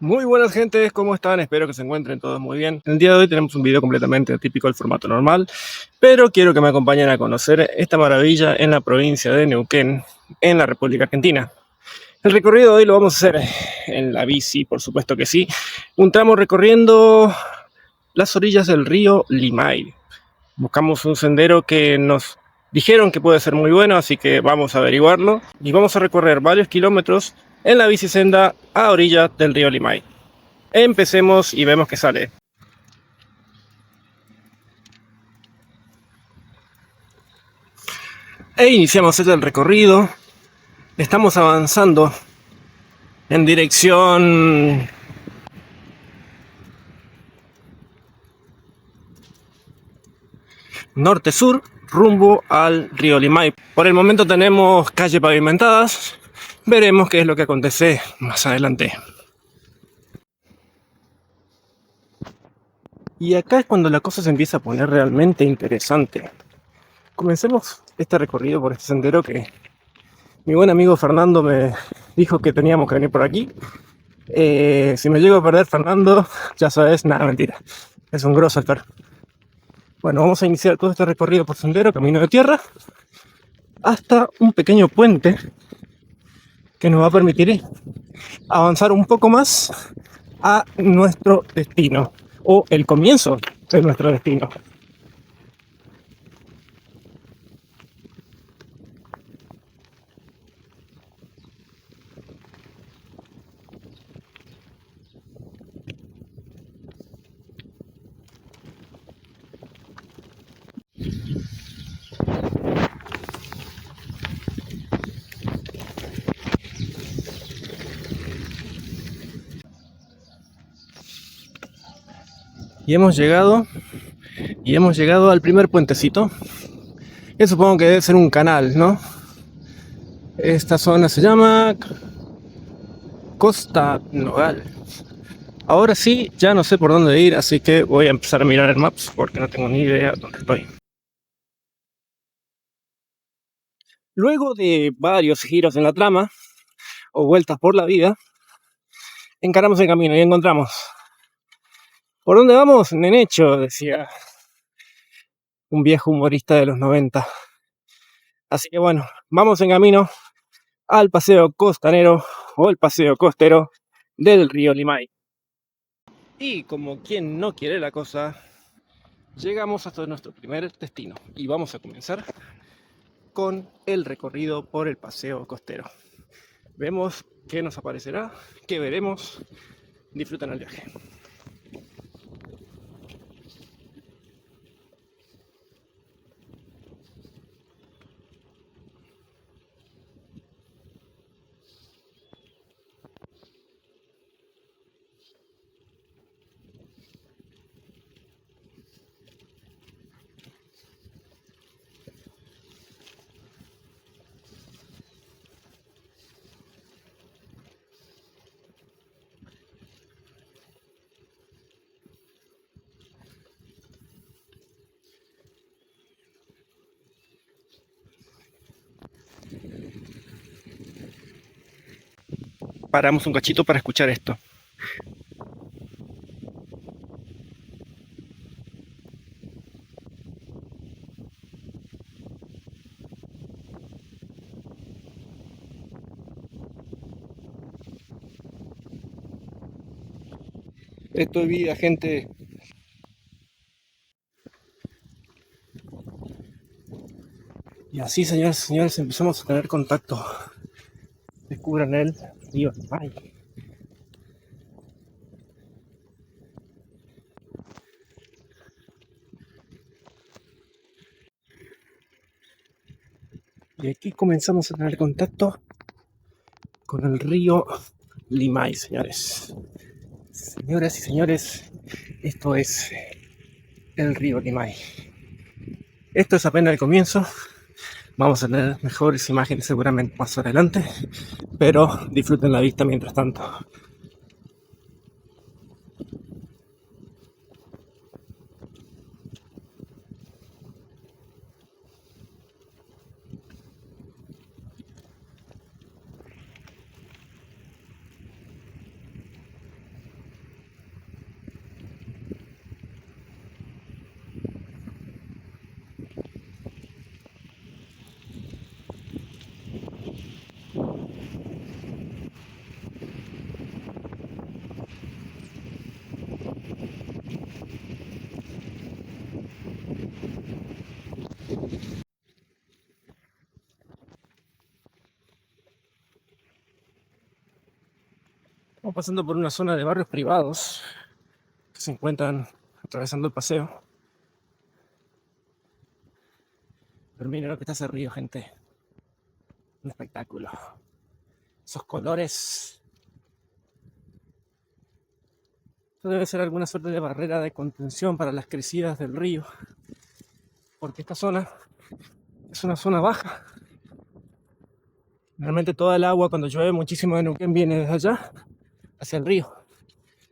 Muy buenas gentes, ¿cómo están? Espero que se encuentren todos muy bien. El día de hoy tenemos un video completamente típico del formato normal, pero quiero que me acompañen a conocer esta maravilla en la provincia de Neuquén, en la República Argentina. El recorrido de hoy lo vamos a hacer en la bici, por supuesto que sí. Un tramo recorriendo las orillas del río Limay. Buscamos un sendero que nos dijeron que puede ser muy bueno, así que vamos a averiguarlo. Y vamos a recorrer varios kilómetros en la bicisenda a orillas del río Limay. Empecemos y vemos que sale. E iniciamos el recorrido. Estamos avanzando en dirección norte-sur, rumbo al río Limay. Por el momento tenemos calles pavimentadas. Veremos qué es lo que acontece más adelante. Y acá es cuando la cosa se empieza a poner realmente interesante. Comencemos este recorrido por este sendero que mi buen amigo Fernando me dijo que teníamos que venir por aquí. Si me llego a perder, Fernando, ya sabes, nada, mentira. Es un grosso el perro. Bueno, vamos a iniciar todo este recorrido por sendero, camino de tierra, hasta un pequeño puente que nos va a permitir avanzar un poco más a nuestro destino, o el comienzo de nuestro destino. Y hemos llegado al primer puentecito, que supongo que debe ser un canal, ¿no? Esta zona se llama Costa Nogal. Ahora sí, ya no sé por dónde ir, así que voy a empezar a mirar el Maps porque no tengo ni idea dónde estoy. Luego de varios giros en la trama, o vueltas por la vida, encaramos el camino y encontramos. ¿Por dónde vamos? Nenecho, decía un viejo humorista de los 90. Así que bueno, vamos en camino al paseo costanero o el paseo costero del río Limay. Y como quien no quiere la cosa, llegamos hasta nuestro primer destino y vamos a comenzar con el recorrido por el paseo costero. Vemos qué nos aparecerá, qué veremos. Disfruten el viaje. Paramos un cachito para escuchar esto. Esto es vida, gente. Y así, señores y señores, empezamos a tener contacto. Descubran el río Limay. Y aquí comenzamos a tener contacto con el río Limay, señores. Señoras y señores, esto es el río Limay. Esto es apenas el comienzo. Vamos a tener mejores imágenes seguramente más adelante, pero disfruten la vista mientras tanto. Estamos pasando por una zona de barrios privados que se encuentran atravesando el paseo. Pero miren lo que está ese río, gente. Un espectáculo. Esos colores. Esto debe ser alguna suerte de barrera de contención para las crecidas del río. Porque esta zona es una zona baja. Realmente toda el agua cuando llueve muchísimo de Neuquén viene desde allá hacia el río.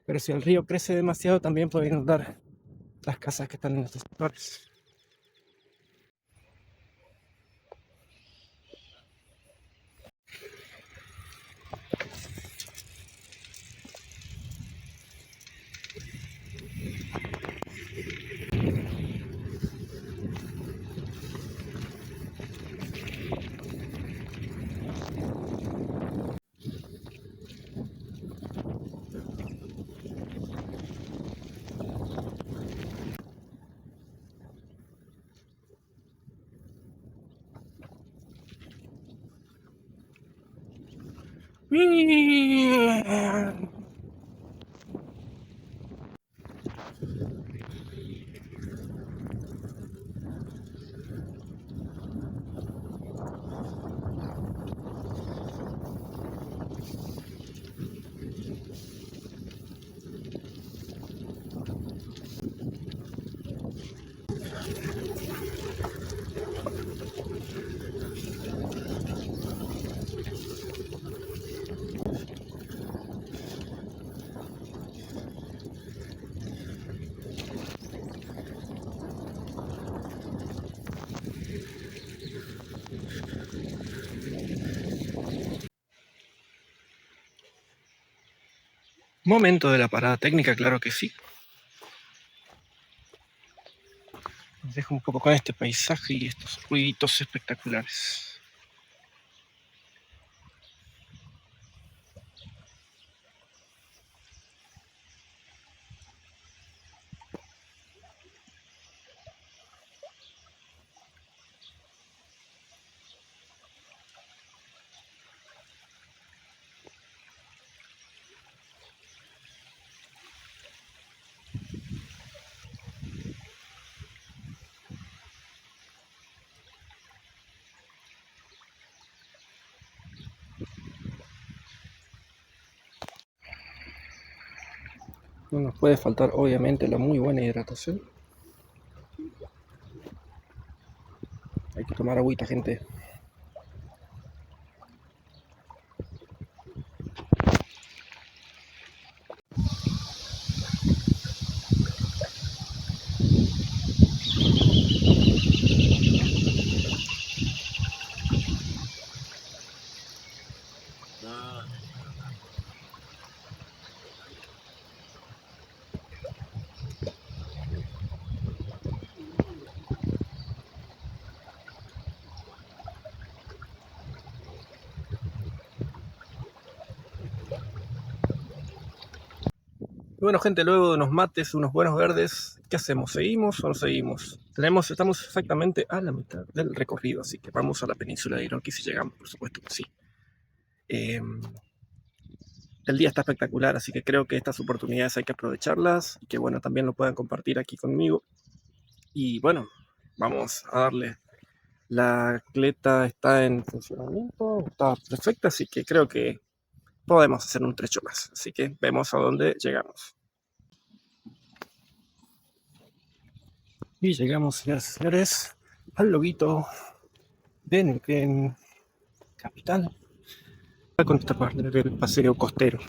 Pero si el río crece demasiado también puede inundar las casas que están en estos sectores. Momento de la parada técnica, claro que sí. Os dejo un poco con este paisaje y estos ruiditos espectaculares. No nos puede faltar, obviamente, la muy buena hidratación. Hay que tomar agüita, gente. Bueno, gente, luego de unos mates, unos buenos verdes, ¿qué hacemos? ¿Seguimos o no seguimos? Estamos exactamente a la mitad del recorrido, así que vamos a la península de Iroquí si llegamos, por supuesto que sí. El día está espectacular, así que creo que estas oportunidades hay que aprovecharlas y que bueno, también lo puedan compartir aquí conmigo. Y bueno, vamos a darle. La cleta está en funcionamiento, está perfecta, así que creo que podemos hacer un trecho más. Así que vemos a dónde llegamos. Y llegamos, señoras y señores, al loguito de Neuquén capital, con esta parte del paseo costero.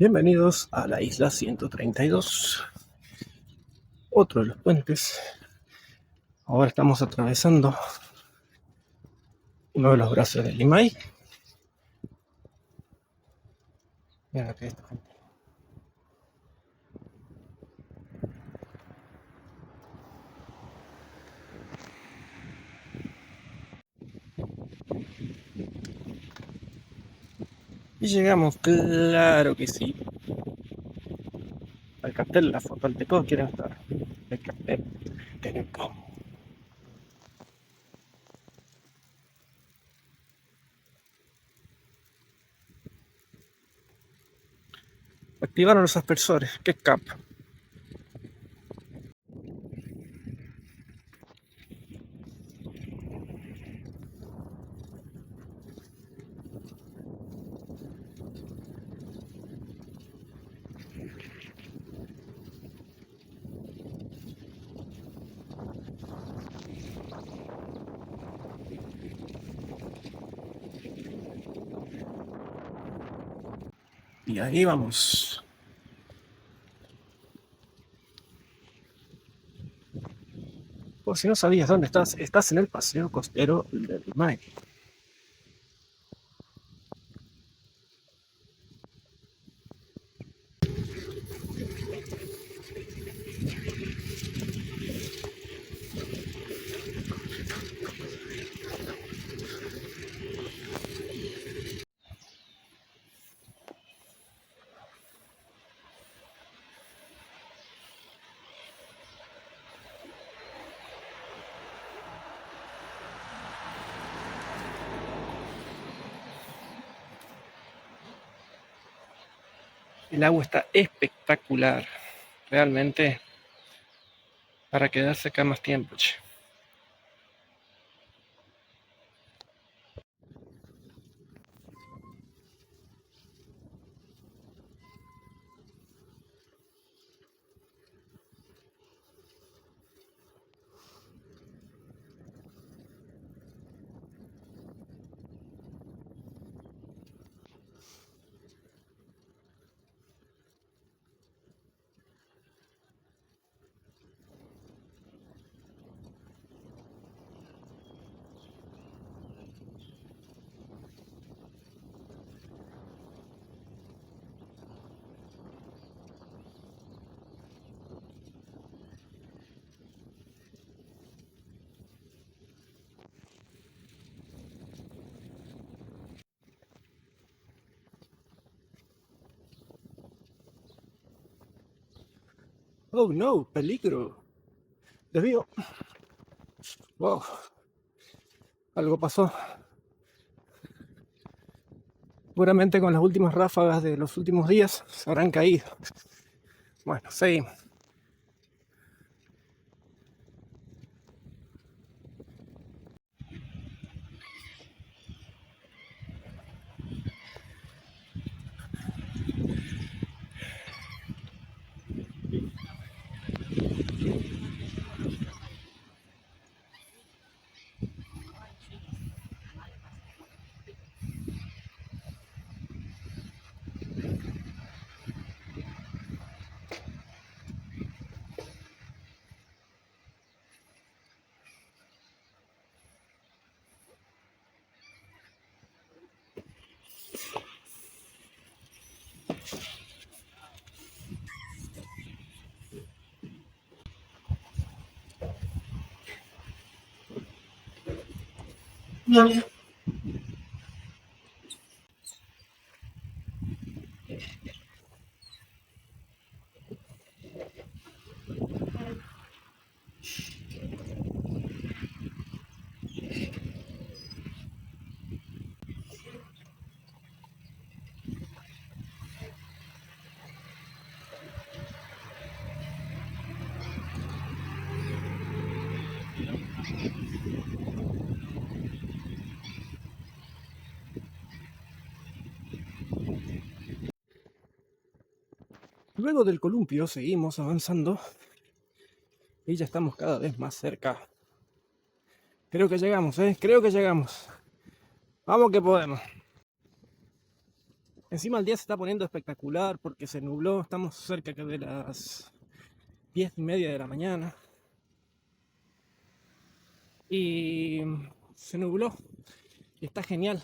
Bienvenidos a la isla 132, otro de los puentes. Ahora estamos atravesando uno de los brazos del Limay. Miren lo que es esto, gente. Y llegamos, claro que sí, al cartel, la foto, ante todos quieren estar. El cartel, tenemos. Activaron los aspersores, qué cap. Y ahí vamos. Por si no sabías dónde estás, estás en el paseo costero del Maine. El agua está espectacular, realmente, para quedarse acá más tiempo, che. Oh no, peligro. Desvío. Wow, algo pasó. Seguramente con las últimas ráfagas de los últimos días se habrán caído. Bueno, seguimos. Luego del columpio seguimos avanzando y ya estamos cada vez más cerca. Creo que llegamos, creo que llegamos. Vamos que podemos. Encima el día se está poniendo espectacular porque se nubló. Estamos cerca de las 10:30 de la mañana. Y se nubló. Y está genial.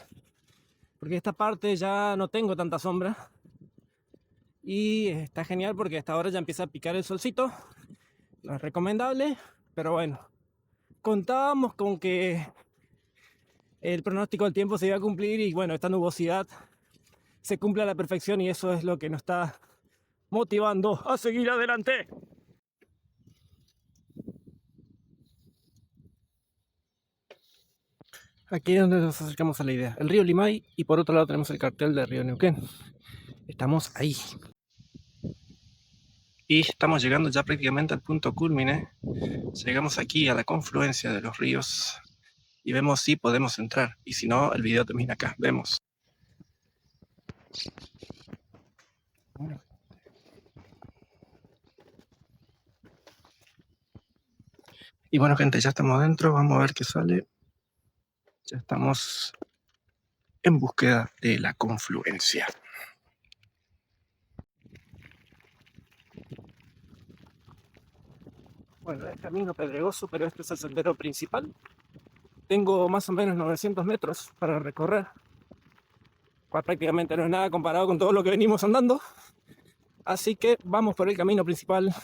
Porque esta parte ya no tengo tanta sombra. Y está genial porque a esta hora ya empieza a picar el solcito. No es recomendable, pero bueno. Contábamos con que el pronóstico del tiempo se iba a cumplir y bueno, esta nubosidad se cumpla a la perfección, y eso es lo que nos está motivando a seguir adelante. Aquí es donde nos acercamos a la idea. El río Limay, y por otro lado tenemos el cartel del río Neuquén. Estamos ahí. Y estamos llegando ya prácticamente al punto culmine. Llegamos aquí a la confluencia de los ríos y vemos si podemos entrar. Y si no, el video termina acá. Vemos. Bueno. Y bueno, gente, ya estamos dentro. Vamos a ver qué sale. Ya estamos en búsqueda de la confluencia. Bueno, es camino pedregoso, pero este es el sendero principal. Tengo más o menos 900 metros para recorrer, cual prácticamente no es nada comparado con todo lo que venimos andando. Así que vamos por el camino principal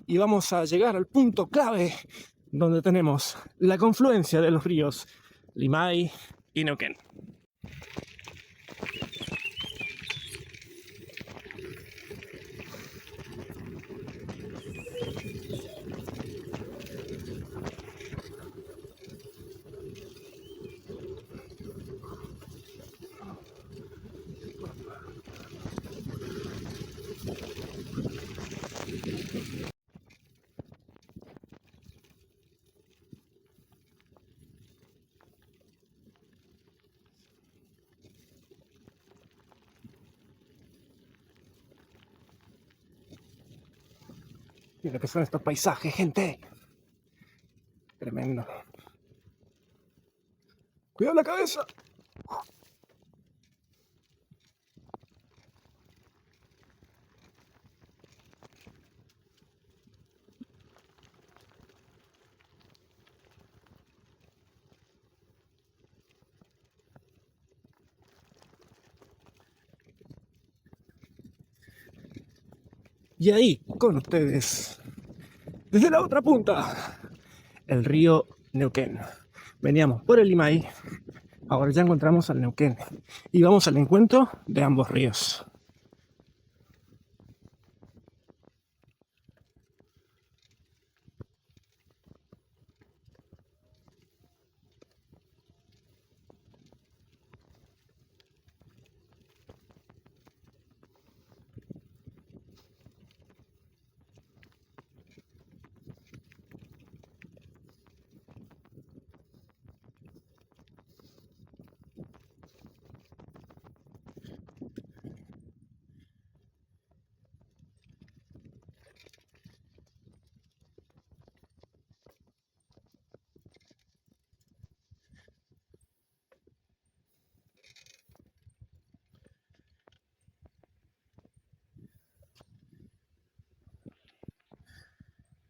y vamos a llegar al punto clave, donde tenemos la confluencia de los ríos Limay y Neuquén. Mira que son estos paisajes, gente. Tremendo. Cuidado la cabeza. Y ahí, con ustedes, desde la otra punta, el río Neuquén. Veníamos por el Limay, ahora ya encontramos al Neuquén y vamos al encuentro de ambos ríos.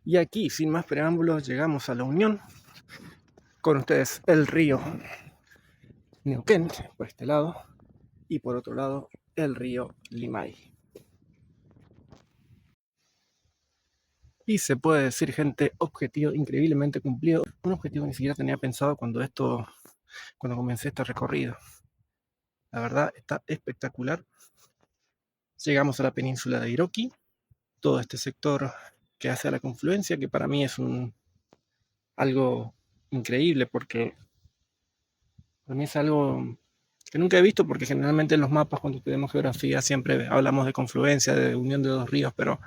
Y aquí, sin más preámbulos, llegamos a la unión. Con ustedes, el río Neuquén, por este lado, y por otro lado, el río Limay. Y se puede decir, gente, objetivo increíblemente cumplido. Un objetivo que ni siquiera tenía pensado cuando comencé este recorrido. La verdad, está espectacular. Llegamos a la península de Iroquí, todo este sector que hace a la confluencia, que para mí es algo increíble, porque para mí es algo que nunca he visto, porque generalmente en los mapas, cuando estudiamos geografía, siempre hablamos de confluencia, de unión de dos ríos, pero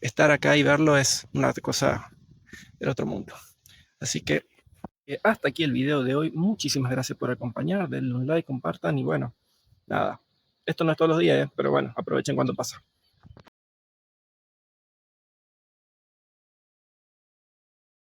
estar acá y verlo es una cosa del otro mundo. Así que hasta aquí el video de hoy. Muchísimas gracias por acompañar. Denle un like, compartan y bueno, nada. Esto no es todos los días, pero bueno, aprovechen cuando pasa.